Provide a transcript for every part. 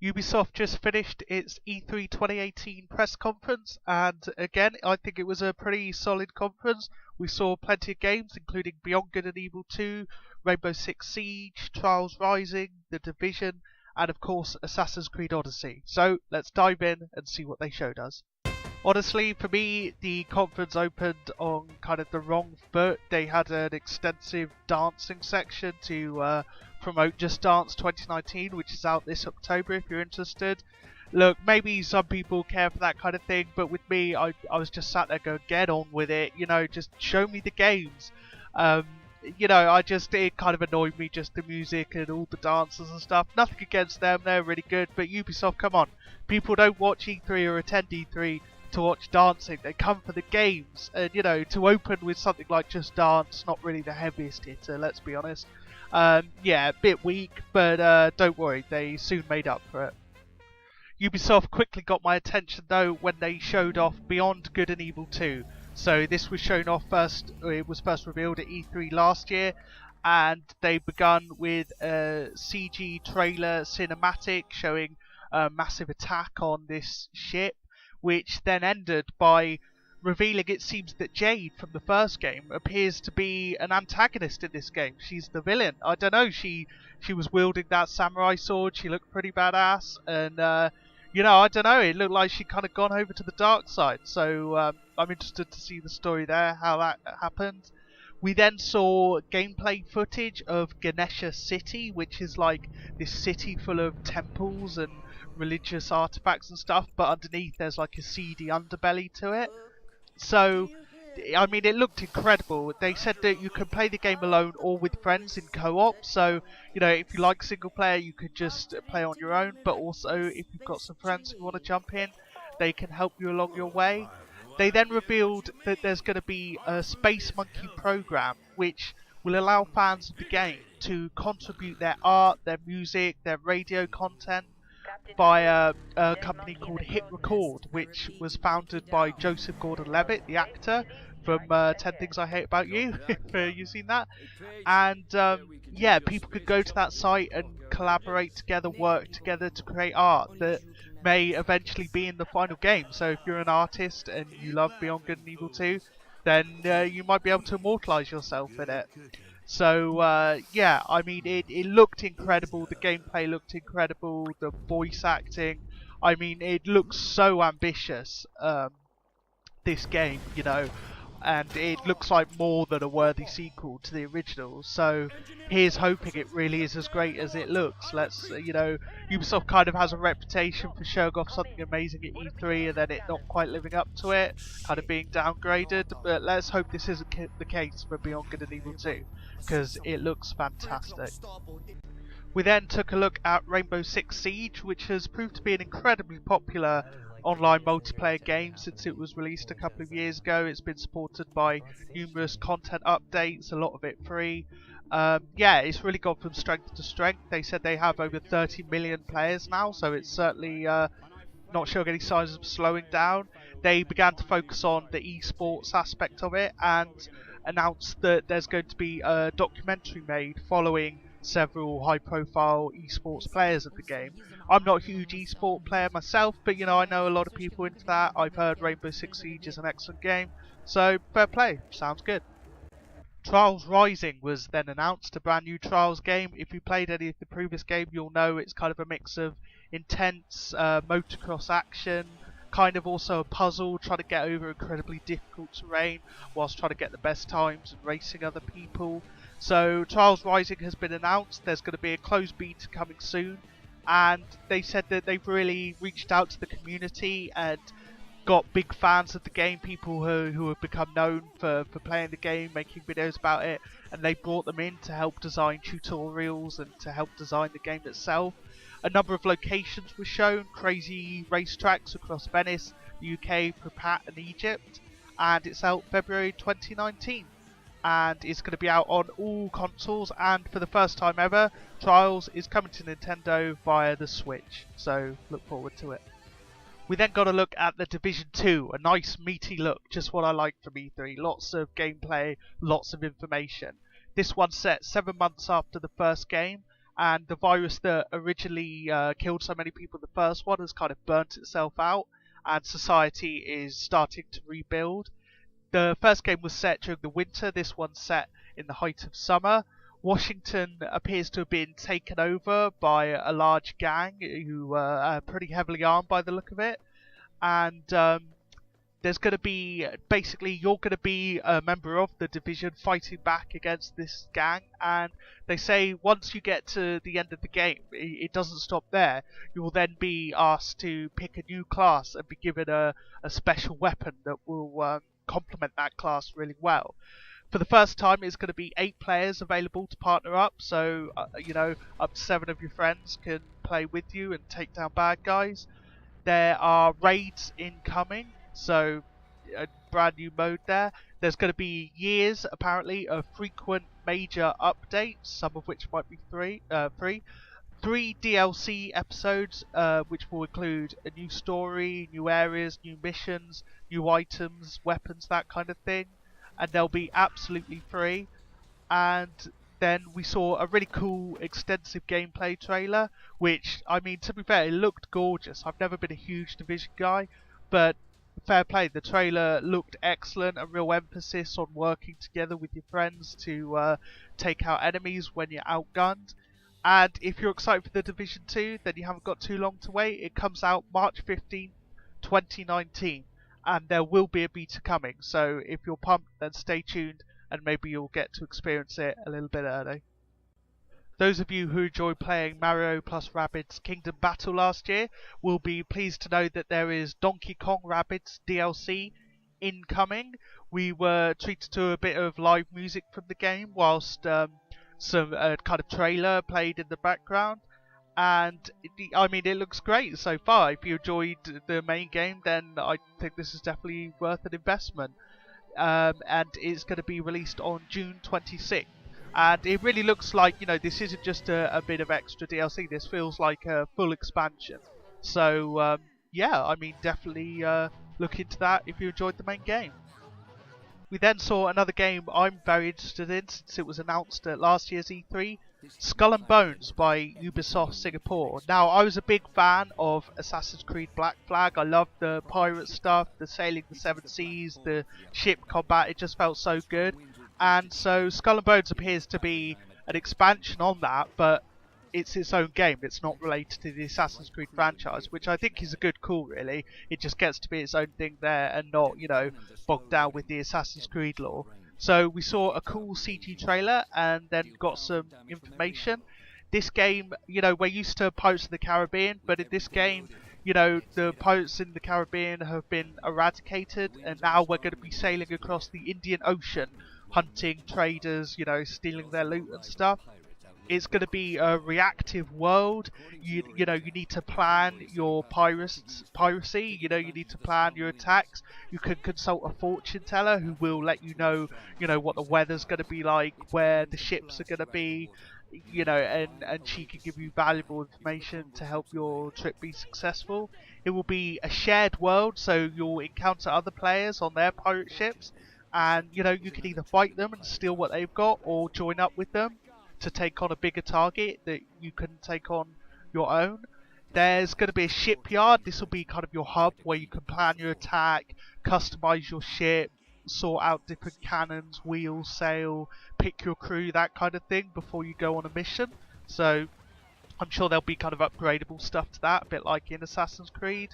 Ubisoft just finished its E3 2018 press conference, and again, I think it was a pretty solid conference. We saw plenty of games, including Beyond Good and Evil 2, Rainbow Six Siege, Trials Rising, The Division, and of course, Assassin's Creed Odyssey. So, let's dive in and see what they showed us. Honestly, for me, the conference opened on kind of the wrong foot. They had an extensive dancing section to promote Just Dance 2019, which is out this October if you're interested. Look, maybe some people care for that kind of thing, but with me, I was just sat there going, get on with it, just show me the games. It kind of annoyed me, just the music and all the dancers and stuff. Nothing against them, they're really good, but Ubisoft, come on. People don't watch E3 or attend E3 to watch dancing, they come for the games, and to open with something like Just Dance, not really the heaviest hitter, let's be honest. Yeah, a bit weak, but don't worry, they soon made up for it. Ubisoft quickly got my attention though when they showed off Beyond Good and Evil 2. So this was shown off first, it was first revealed at E3 last year, and they begun with a CG trailer cinematic showing a massive attack on this ship, which then ended by revealing it seems that Jade from the first game appears to be an antagonist in this game. She's the villain. I don't know, she was wielding that samurai sword, she looked pretty badass, and I don't know, it looked like she'd kind of gone over to the dark side, so I'm interested to see the story there, how that happened. We then saw gameplay footage of Ganesha City, which is like this city full of temples and religious artifacts and stuff, but underneath there's like a seedy underbelly to it. So, I mean, it looked incredible. They said that you can play the game alone or with friends in co-op, so, if you like single player, you could just play on your own, but also if you've got some friends who want to jump in, they can help you along your way. They then revealed that there's going to be a Space Monkey program, which will allow fans of the game to contribute their art, their music, their radio content by a company called Hit Record, which was founded by Joseph Gordon-Levitt, the actor from 10 Things I Hate About You, if you've seen that. And yeah, people could go to that site and collaborate together, work together to create art that may eventually be in the final game. So if you're an artist and you love Beyond Good and Evil 2, then you might be able to immortalize yourself in it. So, yeah, I mean, it looked incredible, the gameplay looked incredible, the voice acting, I mean, it looks so ambitious, this game, and it looks like more than a worthy sequel to the original, so here's hoping it really is as great as it looks. Ubisoft kind of has a reputation for showing off something amazing at E3 and then it not quite living up to it, kind of being downgraded, but let's hope this isn't the case for Beyond Good and Evil 2, because it looks fantastic. We then took a look at Rainbow Six Siege, which has proved to be an incredibly popular online multiplayer game since it was released a couple of years ago. It's been supported by numerous content updates, a lot of it free. Yeah, it's really gone from strength to strength. They said they have over 30 million players now, so it's certainly not showing any signs of slowing down. They began to focus on the esports aspect of it and announced that there's going to be a documentary made following several high-profile esports players of the game. I'm not a huge esport player myself, but I know a lot of people into that. I've heard Rainbow Six Siege is an excellent game, so fair play, sounds good. Trials Rising was then announced, a brand new Trials game. If you played any of the previous game, you'll know it's kind of a mix of intense motocross action, kind of also a puzzle, trying to get over incredibly difficult terrain whilst trying to get the best times and racing other people. So Trials Rising has been announced, there's going to be a closed beta coming soon, and they said that they've really reached out to the community and got big fans of the game, people who have become known for playing the game, making videos about it, and they brought them in to help design tutorials and to help design the game itself. A number of locations were shown, crazy racetracks across Venice, the UK, Prapat and Egypt, and it's out February 2019. And it's going to be out on all consoles, and for the first time ever, Trials is coming to Nintendo via the Switch, so look forward to it. We then got a look at The Division 2, a nice meaty look, just what I like from E3, lots of gameplay, lots of information. This one's set 7 months after the first game, and the virus that originally killed so many people in the first one has kind of burnt itself out, and society is starting to rebuild. The first game was set during the winter, this one's set in the height of summer. Washington appears to have been taken over by a large gang who are pretty heavily armed by the look of it. And there's going to be, basically, you're going to be a member of the division fighting back against this gang. And they say once you get to the end of the game, it doesn't stop there. You will then be asked to pick a new class and be given a special weapon that will complement that class really well. For the first time, it's going to be 8 players available to partner up, so up to 7 of your friends can play with you and take down bad guys. There are raids incoming, so a brand new mode there. There's going to be years, apparently, of frequent major updates, some of which might be free. 3 DLC episodes, which will include a new story, new areas, new missions, new items, weapons, that kind of thing. And they'll be absolutely free. And then we saw a really cool extensive gameplay trailer, which, I mean, to be fair, it looked gorgeous. I've never been a huge Division guy, but fair play, the trailer looked excellent, a real emphasis on working together with your friends to take out enemies when you're outgunned. And if you're excited for the Division 2, then you haven't got too long to wait. It comes out March 15th, 2019. And there will be a beta coming, so if you're pumped, then stay tuned and maybe you'll get to experience it a little bit early. Those of you who enjoyed playing Mario+Rabbids Kingdom Battle last year will be pleased to know that there is Donkey Kong Rabbids DLC incoming. We were treated to a bit of live music from the game whilst some kind of trailer played in the background. And I mean, it looks great so far. If you enjoyed the main game, then I think this is definitely worth an investment. And it's going to be released on June 26th. And it really looks like, this isn't just a bit of extra DLC. This feels like a full expansion. So, yeah, I mean, definitely look into that if you enjoyed the main game. We then saw another game I'm very interested in since it was announced at last year's E3. Skull and Bones by Ubisoft Singapore. Now, I was a big fan of Assassin's Creed Black Flag. I loved the pirate stuff, the sailing the seven seas, the ship combat. It just felt so good. And so Skull and Bones appears to be an expansion on that, but it's its own game. It's not related to the Assassin's Creed franchise, which I think is a good call, really. It just gets to be its own thing there and not, bogged down with the Assassin's Creed lore. So we saw a cool CG trailer and then got some information. This game, we're used to Pirates of the Caribbean, but in this game, the pirates in the Caribbean have been eradicated, and now we're going to be sailing across the Indian Ocean, hunting traders, stealing their loot and stuff. It's going to be a reactive world. You need to plan your piracy. You need to plan your attacks. You can consult a fortune teller who will let you know what the weather's going to be like, where the ships are going to be, and she can give you valuable information to help your trip be successful. It will be a shared world, so you'll encounter other players on their pirate ships, and you can either fight them and steal what they've got, or join up with them to take on a bigger target that you can take on your own. There's going to be a shipyard. This will be kind of your hub where you can plan your attack, customize your ship, sort out different cannons, wheels, sail, pick your crew, that kind of thing before you go on a mission. So I'm sure there'll be kind of upgradable stuff to that, a bit like in Assassin's Creed.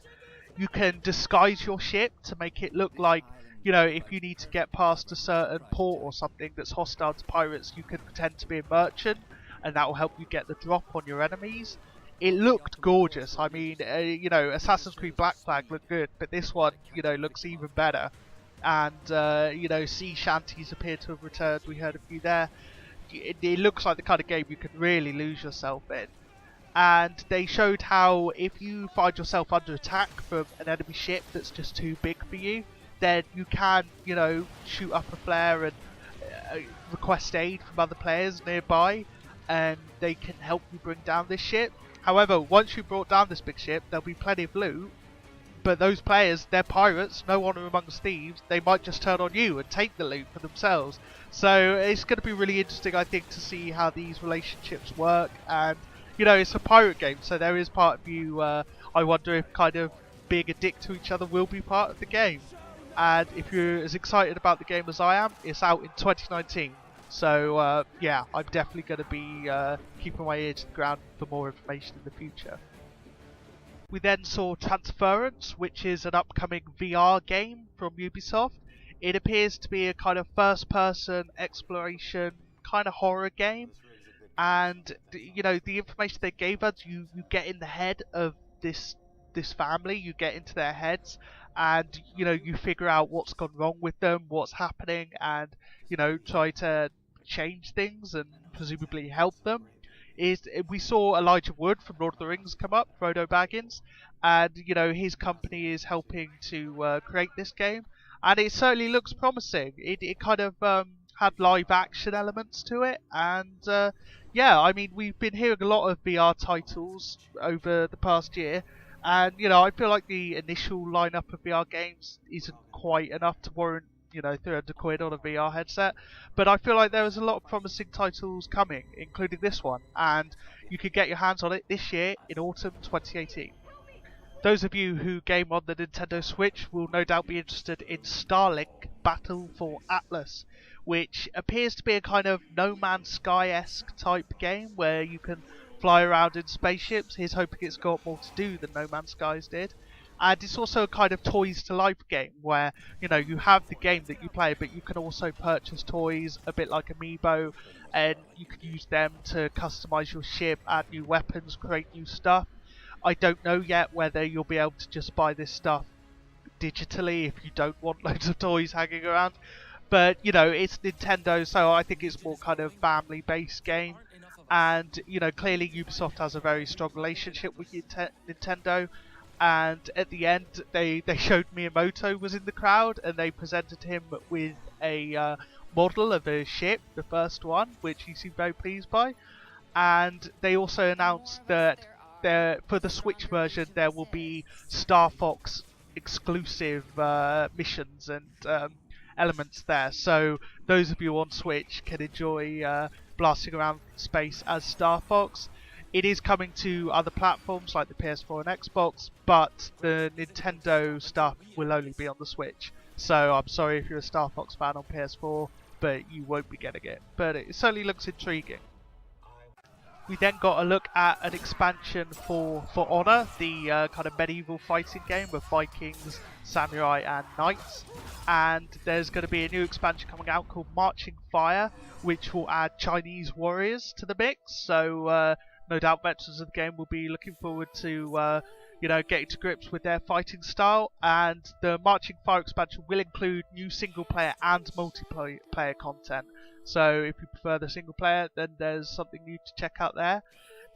You can disguise your ship to make it look like, if you need to get past a certain port or something that's hostile to pirates, you can pretend to be a merchant, and that will help you get the drop on your enemies. It looked gorgeous. I mean, Assassin's Creed Black Flag looked good, but this one, looks even better. And, sea shanties appear to have returned. We heard a few there. It looks like the kind of game you could really lose yourself in. And they showed how if you find yourself under attack from an enemy ship that's just too big for you, then you can, shoot up a flare and request aid from other players nearby, and they can help you bring down this ship. However, once you've brought down this big ship, there'll be plenty of loot, but those players, they're pirates, no honor amongst thieves. They might just turn on you and take the loot for themselves. So it's going to be really interesting, I think, to see how these relationships work. And, you know, it's a pirate game, so there is part of you, I wonder if kind of being a dick to each other will be part of the game. And if you're as excited about the game as I am, it's out in 2019. So, yeah, I'm definitely going to be keeping my ear to the ground for more information in the future. We then saw Transference, which is an upcoming VR game from Ubisoft. It appears to be a kind of first-person exploration, kind of horror game. And, you know, the information they gave us, you get in the head of this family, you get into their heads, and, you know, you figure out what's gone wrong with them, what's happening, and, you know, try to change things and presumably help them. We saw Elijah Wood from Lord of the Rings come up, Frodo Baggins, and, you know, his company is helping to create this game, and it certainly looks promising. It kind of had live action elements to it, and yeah, I mean, we've been hearing a lot of VR titles over the past year, and, you know, I feel like the initial lineup of VR games isn't quite enough to warrant, you know, 300 quid on a VR headset, but I feel like there is a lot of promising titles coming, including this one, and you can get your hands on it this year in autumn 2018. Those of you who game on the Nintendo Switch will no doubt be interested in Starlink Battle for Atlas, which appears to be a kind of No Man's Sky-esque type game where you can fly around in spaceships. Here's hoping it's got more to do than No Man's Skies did. And it's also a kind of toys to life game where, you know, you have the game that you play, but you can also purchase toys a bit like Amiibo, and you can use them to customize your ship, add new weapons, create new stuff. I don't know yet whether you'll be able to just buy this stuff digitally if you don't want loads of toys hanging around. But, you know, it's Nintendo, so I think it's more kind of family-based game. And, you know, clearly Ubisoft has a very strong relationship with Nintendo. And at the end, they showed Miyamoto was in the crowd, and they presented him with a model of a ship, the first one, which he seemed very pleased by. And they also announced that for the Switch version, there will be Star Fox exclusive missions and elements there. So those of you on Switch can enjoy blasting around space as Star Fox. It is coming to other platforms like the PS4 and Xbox, but the Nintendo stuff will only be on the Switch. So I'm sorry if you're a Star Fox fan on PS4, but you won't be getting it. But it certainly looks intriguing. We then got a look at an expansion for Honor, the kind of medieval fighting game with Vikings, Samurai and Knights. And there's going to be a new expansion coming out called Marching Fire, which will add Chinese warriors to the mix. So no doubt veterans of the game will be looking forward to you know, getting to grips with their fighting style. And the Marching Fire expansion will include new single player and multiplayer content. So if you prefer the single player, then there's something new to check out there.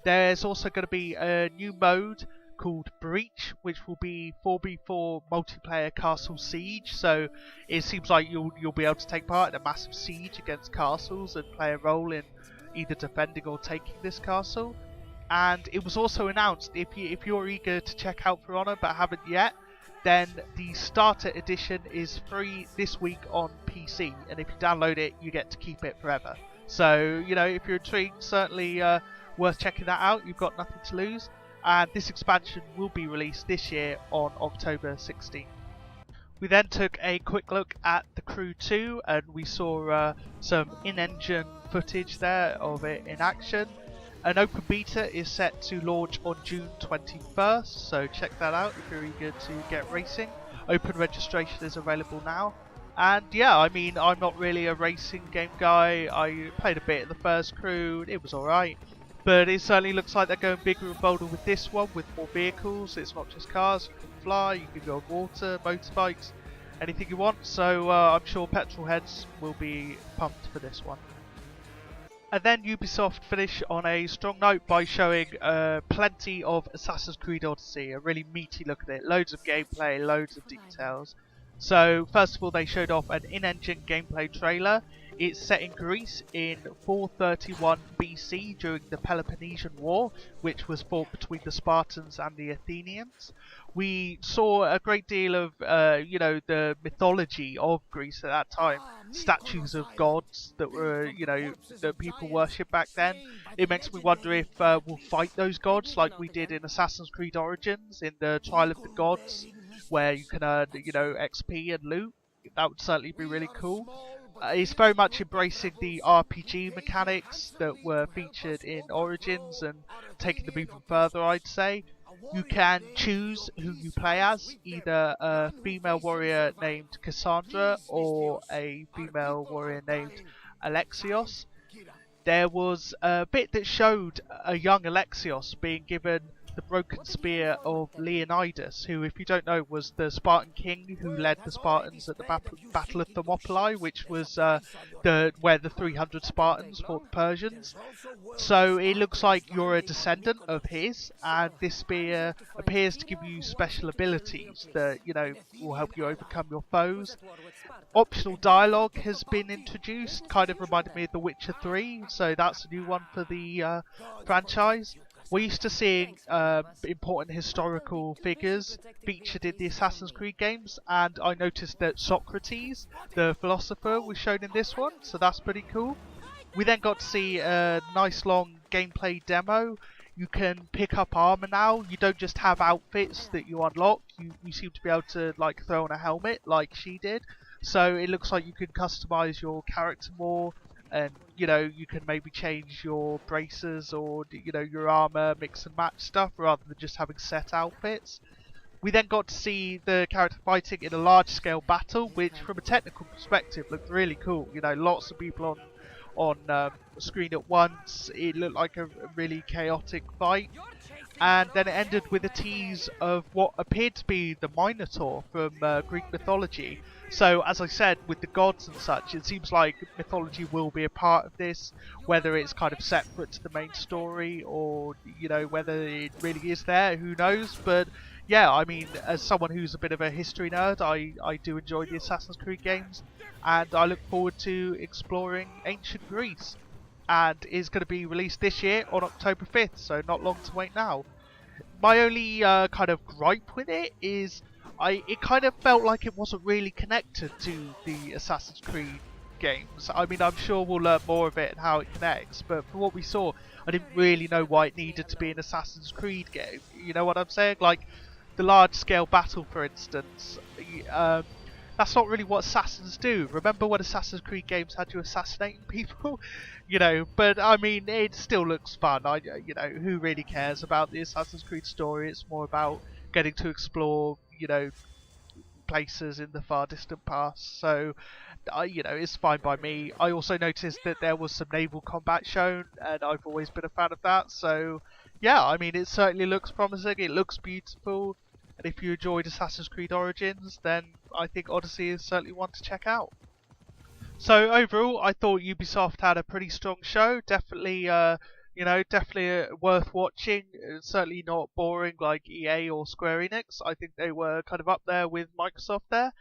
There's also going to be a new mode called Breach, which will be 4v4 multiplayer castle siege. So it seems like you'll be able to take part in a massive siege against castles and play a role in either defending or taking this castle. And it was also announced, if you're eager to check out For Honor but haven't yet, then the starter edition is free this week on PC, and if you download it, you get to keep it forever. So, you know, if you're intrigued, certainly worth checking that out. You've got nothing to lose. And this expansion will be released this year on October 16th. We then took a quick look at The Crew 2, and we saw some in-engine footage there of it in action. An open beta is set to launch on June 21st, so check that out if you're eager to get racing. Open registration is available now. And yeah, I mean, I'm not really a racing game guy. I played a bit of the first Crew, it was alright. But it certainly looks like they're going bigger and bolder with this one, with more vehicles. It's not just cars, you can fly, you can go on water, motorbikes, anything you want. So I'm sure petrol heads will be pumped for this one. And then Ubisoft finish on a strong note by showing plenty of Assassin's Creed Odyssey, a really meaty look at it, loads of gameplay, loads of details. So first of all, they showed off an in-engine gameplay trailer. It's set in Greece in 431 BC during the Peloponnesian War, which was fought between the Spartans and the Athenians. We saw a great deal of, the mythology of Greece at that time. Statues of gods that were, that people worshipped back then. It makes me wonder if we'll fight those gods like we did in Assassin's Creed Origins in the Trial of the Gods, where you can earn, XP and loot. That would certainly be really cool. It's very much embracing the RPG mechanics that were featured in Origins and taking them even further, I'd say. You can choose who you play as, either a female warrior named Cassandra or a female warrior named Alexios. There was a bit that showed a young Alexios being given the broken spear of Leonidas, who, if you don't know, was the Spartan king who led the Spartans at the Battle of Thermopylae, which was where the 300 Spartans fought the Persians. So it looks like you're a descendant of his, and this spear appears to give you special abilities that, will help you overcome your foes. Optional dialogue has been introduced, kind of reminded me of The Witcher 3, so that's a new one for the franchise. We're used to seeing important historical figures featured in the Assassin's Creed games, and I noticed that Socrates, the philosopher, was shown in this one, so that's pretty cool. We then got to see a nice long gameplay demo. You can pick up armor now. You don't just have outfits that you unlock. You seem to be able to throw on a helmet like she did. So it looks like you can customize your character more, and you can maybe change your braces or your armor, mix and match stuff rather than just having set outfits. We then got to see the character fighting in a large scale battle, which from a technical perspective looked really cool. Lots of people on screen at once. It looked like a really chaotic fight. And then it ended with a tease of what appeared to be the Minotaur from Greek mythology. So, as I said, with the gods and such, it seems like mythology will be a part of this, whether it's kind of separate to the main story or, whether it really is there, who knows. But yeah, I mean, as someone who's a bit of a history nerd, I do enjoy the Assassin's Creed games, and I look forward to exploring ancient Greece. And is going to be released this year on October 5th, so not long to wait now. My only kind of gripe with it is it kind of felt like it wasn't really connected to the Assassin's Creed games. I mean, I'm sure we'll learn more of it and how it connects, but from what we saw, I didn't really know why it needed to be an Assassin's Creed game. You know what I'm saying? Like, the large-scale battle, for instance, that's not really what assassins do. Remember when Assassin's Creed games had you assassinating people? But I mean, it still looks fun. Who really cares about the Assassin's Creed story? It's more about getting to explore, places in the far distant past. So, it's fine by me. I also noticed that there was some naval combat shown, and I've always been a fan of that. So, yeah, I mean, it certainly looks promising. It looks beautiful. And if you enjoyed Assassin's Creed Origins, then I think Odyssey is certainly one to check out. So overall, I thought Ubisoft had a pretty strong show. Definitely, definitely worth watching. Certainly not boring like EA or Square Enix. I think they were kind of up there with Microsoft there.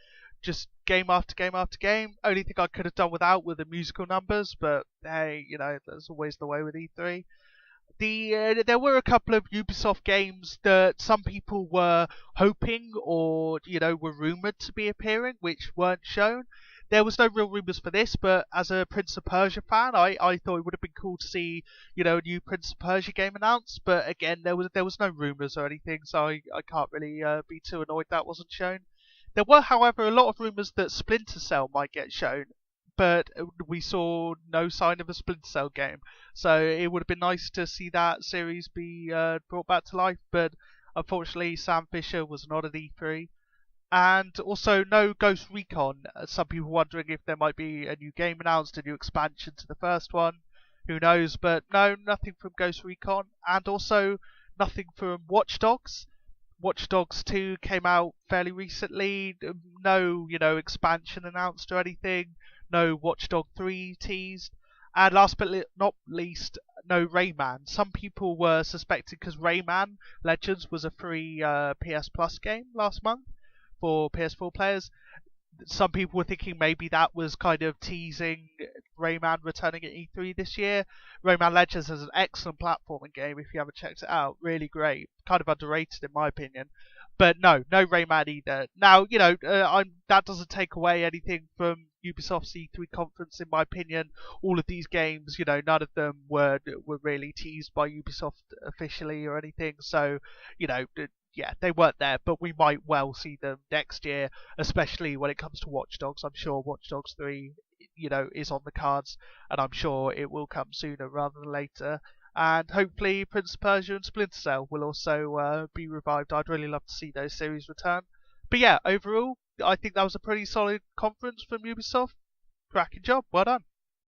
Just game after game after game. Only thing I could have done without were the musical numbers, but hey, that's always the way with E3. There were a couple of Ubisoft games that some people were hoping or were rumored to be appearing, which weren't shown. There was no real rumours for this, but as a Prince of Persia fan, I thought it would have been cool to see a new Prince of Persia game announced. But again, there was no rumours or anything, so I can't really be too annoyed that wasn't shown. There were, however, a lot of rumours that Splinter Cell might get shown, but we saw no sign of a Splinter Cell game. So it would have been nice to see that series be brought back to life, but unfortunately Sam Fisher was not at E3. And also no Ghost Recon. Some people wondering if there might be a new game announced, a new expansion to the first one. Who knows? But no, nothing from Ghost Recon. And also nothing from Watch Dogs. Watch Dogs 2 came out fairly recently. No, expansion announced or anything. No Watch Dog 3 teased. And last but not least, no Rayman. Some people were suspecting because Rayman Legends was a free PS Plus game last month for PS4 players. some people were thinking maybe that was kind of teasing Rayman returning at E3 this year. Rayman Legends is an excellent platforming game if you haven't checked it out. Really great. Kind of underrated in my opinion. But no Rayman either. Now, that doesn't take away anything from Ubisoft's E3 conference in my opinion. All of these games, none of them were really teased by Ubisoft officially or anything. So, yeah, they weren't there, but we might well see them next year, especially when it comes to Watch Dogs. I'm sure Watch Dogs 3, is on the cards, and I'm sure it will come sooner rather than later. And hopefully Prince of Persia and Splinter Cell will also be revived. I'd really love to see those series return. But yeah, overall, I think that was a pretty solid conference from Ubisoft. Cracking job. Well done.